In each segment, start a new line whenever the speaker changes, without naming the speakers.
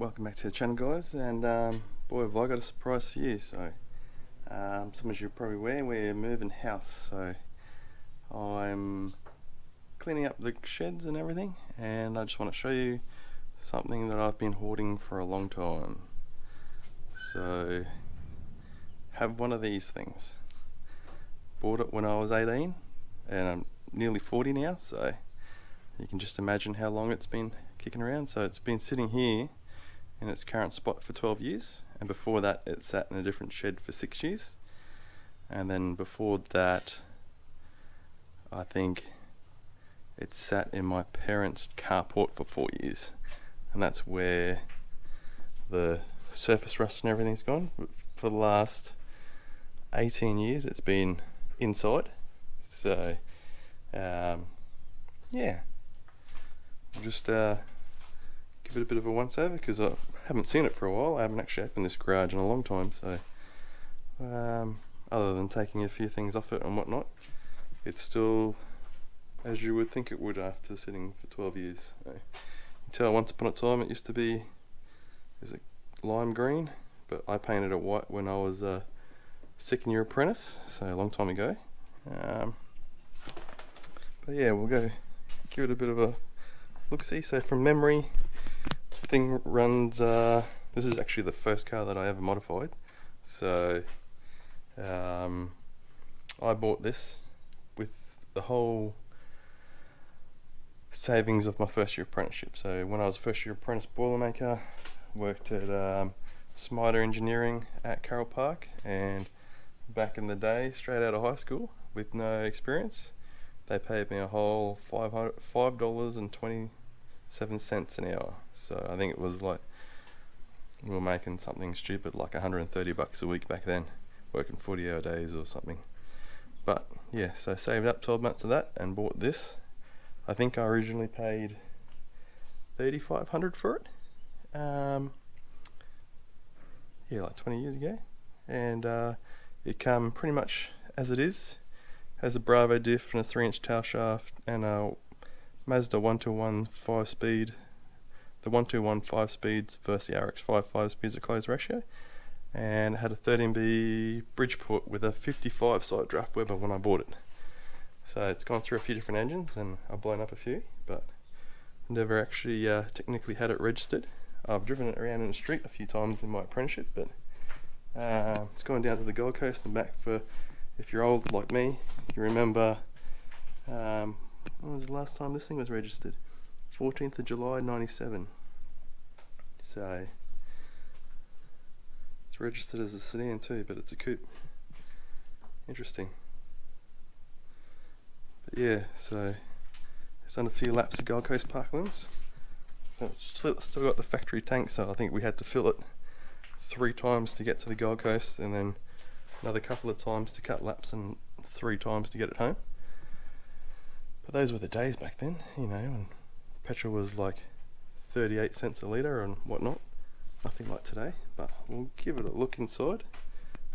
Welcome back to the channel, guys, and boy have I got a surprise for you. So some of you are probably aware we're moving house, so I'm cleaning up the sheds and everything, and I just want to show you something that I've been hoarding for a long time. So have one of these things. Bought it when I was 18 and I'm nearly 40 now, so you can just imagine how long it's been kicking around. So it's been sitting here in its current spot for 12 years, and before that it sat in a different shed for 6 years, and then before that I think it sat in my parents' carport for 4 years, and that's where the surface rust and everything's gone. For the last 18 years it's been inside, so yeah, I'll just give it a bit of a once over because I haven't seen it for a while. I haven't actually opened this garage in a long time, so other than taking a few things off it and whatnot, it's still as you would think it would after sitting for 12 years. So, you can tell once upon a time it used to be, is it lime green, but I painted it white when I was a second year apprentice, so a long time ago. But yeah, we'll go give it a bit of a look-see. So from memory, thing runs, this is actually the first car that I ever modified, so I bought this with the whole savings of my first year apprenticeship. So when I was a first year apprentice boilermaker, worked at Smiter Engineering at Carroll Park, and back in the day, straight out of high school with no experience, they paid me a whole $5.27 an hour. So I think it was like we were making something stupid like $130 a week back then, working 40-hour days or something. But yeah, so saved up 12 months of that and bought this. I think I originally paid $3,500 for it, yeah, like 20 years ago, and it come pretty much as it is. Has a Bravo diff and a 3-inch tail shaft and a Mazda 121 5-speed. The 121 5 speeds versus the RX3 5 speeds at closed ratio, and it had a 13B Bridgeport with a 55 side draft Weber when I bought it. So it's gone through a few different engines and I've blown up a few, but never actually technically had it registered. I've driven it around in the street a few times in my apprenticeship, but it's gone down to the Gold Coast and back for, if you're old like me, you remember, when was the last time this thing was registered? 14th of July 97. So it's registered as a sedan too, but it's a coupe. Interesting. But yeah, so it's done a few laps of Gold Coast Parklands. So it's still got the factory tank, so I think we had to fill it 3 times to get to the Gold Coast, and then another couple of times to cut laps, and 3 times to get it home. But those were the days back then, you know, when petrol was like 38 cents a litre and whatnot. Nothing like today, but we'll give it a look inside.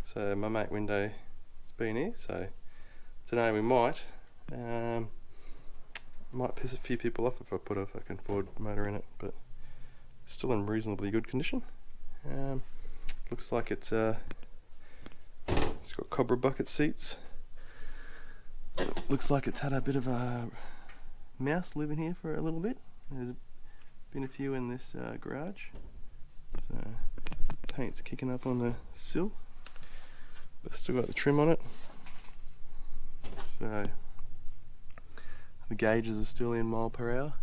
So my mate Window has been here, so today we might piss a few people off if I put a fucking Ford motor in it, but it's still in reasonably good condition. Looks like it's got Cobra bucket seats. Looks like it's had a bit of a mouse living here for a little bit. There's been a few in this garage. So paint's kicking up on the sill, but still got the trim on it. So the gauges are still in mile per hour,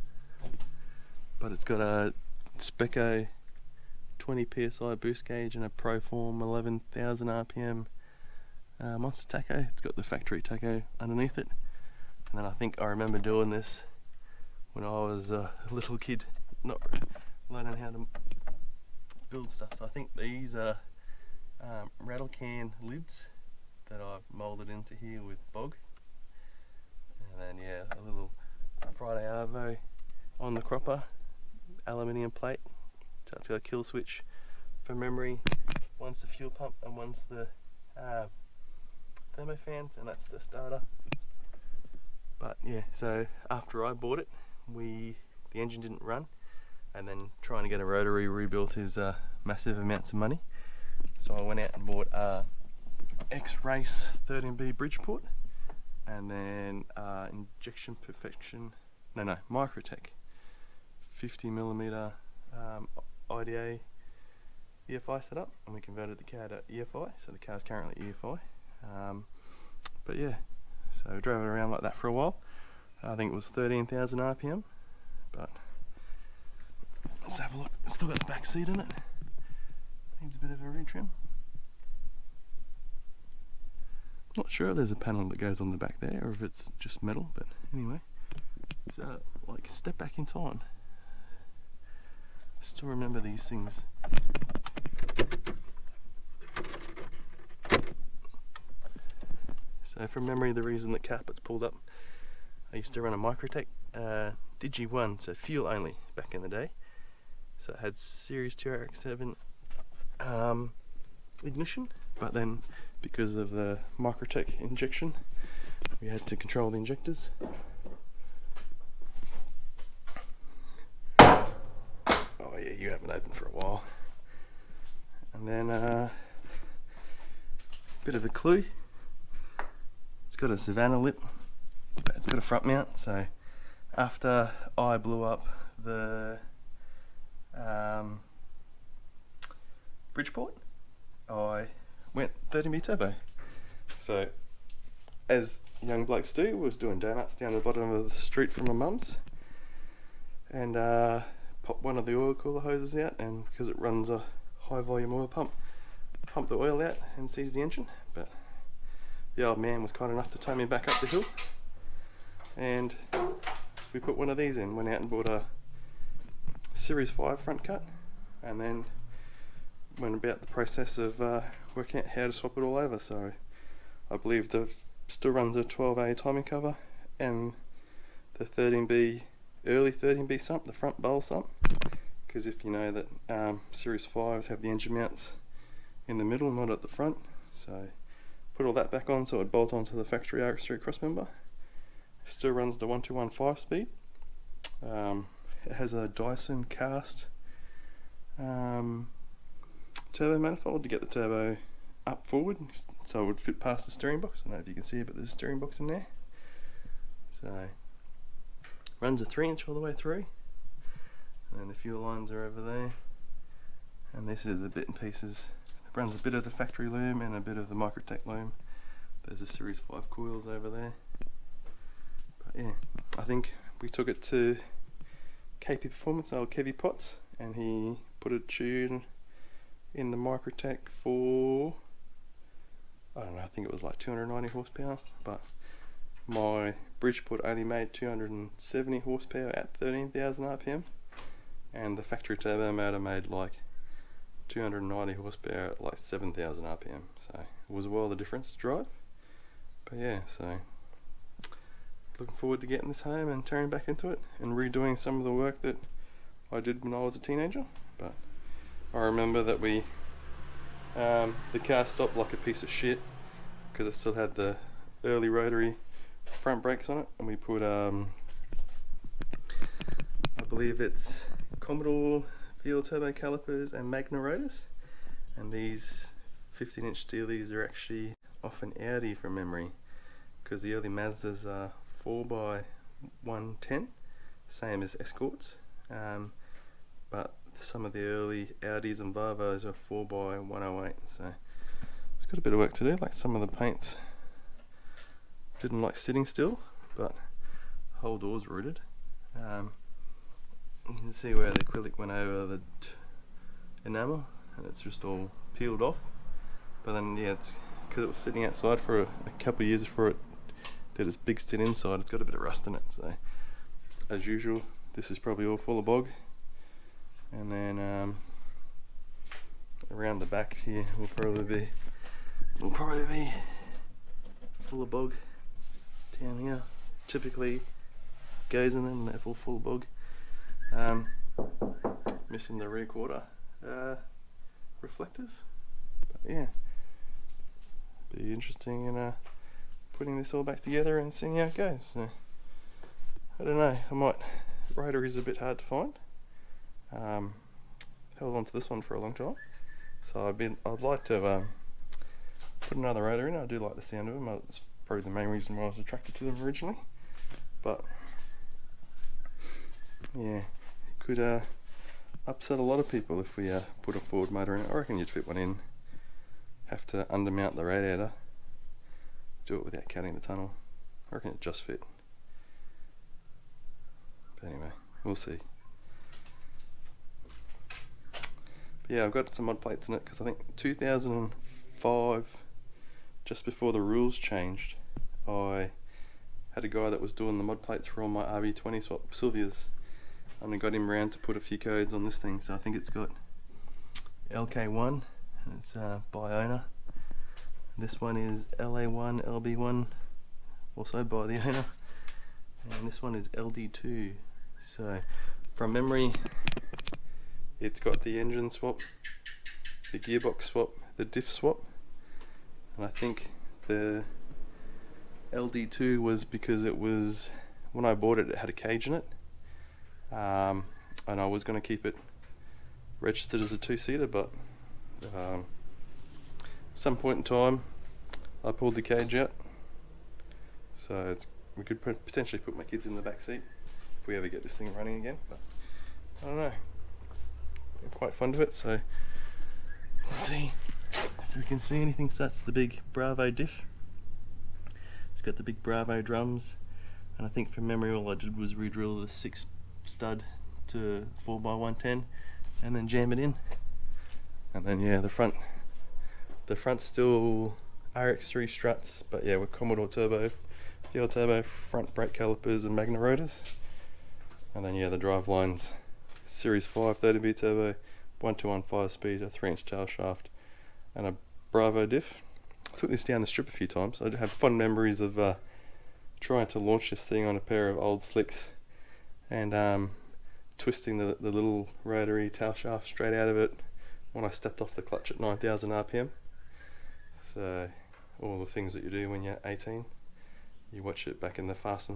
but it's got a Speco 20 psi boost gauge and a Proform 11,000 RPM Monster tacho. It's got the factory tacho underneath it, and then I think I remember doing this when I was a little kid, not learning how to build stuff. So I think these are rattle can lids that I've moulded into here with bog, and then yeah, a little Friday Arvo on the cropper, aluminium plate. So it's got a kill switch for memory. One's the fuel pump and one's the thermo fans, and that's the starter. But yeah, so after I bought it, the engine didn't run, and then trying to get a rotary rebuilt is massive amounts of money. So I went out and bought a X-Race 13B Bridgeport, and then Injection Perfection, no, Microtech 50mm IDA EFI setup, and we converted the car to EFI, so the car's currently EFI. But yeah, so we drove it around like that for a while. I think it was 13,000 RPM, but let's have a look. It's still got the back seat in it. Needs a bit of a retrim. Not sure if there's a panel that goes on the back there or if it's just metal, but anyway, it's like a step back in time. I still remember these things. So from memory, the reason the carpet's pulled up, I used to run a Microtech Digi 1, so fuel only back in the day. So it had Series 2 RX7 ignition, but then because of the Microtech injection, we had to control the injectors. Oh yeah, you haven't opened for a while. And then bit of a clue. It's got a Savannah lip, but it's got a front mount. So after I blew up the Bridgeport, I went 13B turbo. So as young blokes do, was doing donuts down the bottom of the street from my mum's, and popped one of the oil cooler hoses out, and because it runs a high volume oil pump, pumped the oil out and seized the engine. But the old man was kind enough to tow me back up the hill, and we put one of these in. Went out and bought a Series 5 front cut, and then went about the process of working out how to swap it all over. So I believe the still runs a 12A timing cover and the 13B, early 13B sump, the front bowl sump, because if you know that Series 5s have the engine mounts in the middle, not at the front. So put all that back on so it would bolt onto the factory RX3 crossmember. Still runs the 1215 speed. It has a Dyson cast turbo manifold to get the turbo up forward, so it would fit past the steering box. I don't know if you can see it, but there's a steering box in there. So runs a 3-inch all the way through, and the fuel lines are over there, and this is the bit and pieces. It runs a bit of the factory loom and a bit of the Microtech loom. There's a Series 5 coils over there. But yeah, I think we took it to KP Performance, old Kevy Potts, and he put a tune in the Microtech for, I don't know, I think it was like 290 horsepower, but my Bridgeport only made 270 horsepower at 13,000 RPM, and the factory turbo motor made like 290 horsepower at like 7,000 RPM, so it was well the difference to drive. But yeah, so looking forward to getting this home and tearing back into it and redoing some of the work that I did when I was a teenager. But I remember that we the car stopped like a piece of shit because it still had the early rotary front brakes on it, and we put I believe it's Commodore field turbo calipers and Magna rotors, and these 15-inch steelies are actually off an Audi from memory, because the early Mazdas are 4x110, same as Escorts, but some of the early Audis and Volvos are 4x108, so it's got a bit of work to do. Like some of the paints didn't like sitting still, but the whole door's rooted. You can see where the acrylic went over the enamel, and it's just all peeled off. But then yeah, it's because it was sitting outside for a couple of years before it did its big stint inside. It's got a bit of rust in it, so as usual this is probably all full of bog. And then around the back here will probably be full of bog down here. Typically goes in them, they're full of bog. Missing the rear quarter reflectors, but yeah, be interesting in putting this all back together and seeing how it goes. So I don't know, rotary's a bit hard to find. onto this one for a long time. So I'd like to put another rotor in. I do like the sound of them. That's probably the main reason why I was attracted to them originally. But yeah, it could upset a lot of people if we put a forward motor in it. I reckon you'd fit one in. Have to undermount the radiator. Do it without cutting the tunnel. I reckon it just fit. But anyway, we'll see. But yeah, I've got some mod plates in it because I think 2005, just before the rules changed, I had a guy that was doing the mod plates for all my RV20 swap Sylvias, and I got him around to put a few codes on this thing. So I think it's got LK1, it's by owner. This one is LA1, LB1, also by the owner, and this one is LD2. So from memory, it's got the engine swap, the gearbox swap, the diff swap, and I think the LD2 was because it was, when I bought it, it had a cage in it, and I was going to keep it registered as a two-seater, but some point in time I pulled the cage out, so we could potentially put my kids in the back seat if we ever get this thing running again. But I don't know, I'm quite fond of it, so we'll see if we can see anything. So that's the big Bravo diff. It's got the big Bravo drums, and I think from memory all I did was re-drill the 6 stud to 4x110 and then jam it in. And then yeah, the front's still RX3 struts, but yeah, with Commodore turbo, the old turbo front brake calipers and Magna rotors. And then yeah, the drive lines Series 5 30B turbo, 121 5-speed, a 3-inch tail shaft, and a Bravo diff. I took this down the strip a few times. I have fond memories of trying to launch this thing on a pair of old slicks and twisting the little rotary tail shaft straight out of it when I stepped off the clutch at 9,000 RPM. So all the things that you do when you're 18, you watch it back in the fast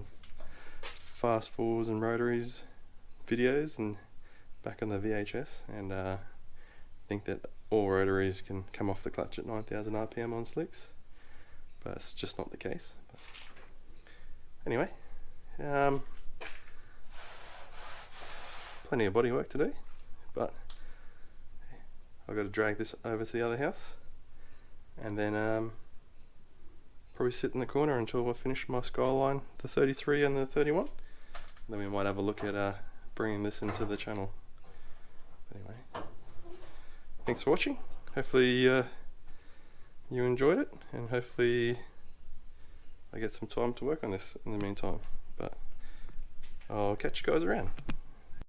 fours and rotaries videos and back on the VHS, and think that all rotaries can come off the clutch at 9,000 RPM on slicks, but it's just not the case. But anyway, plenty of body work to do, but I've got to drag this over to the other house and then probably sit in the corner until I finish my Skyline, the 33 and the 31. Then we might have a look at bringing this into the channel. But anyway, thanks for watching. Hopefully you enjoyed it, and hopefully I get some time to work on this in the meantime. But I'll catch you guys around.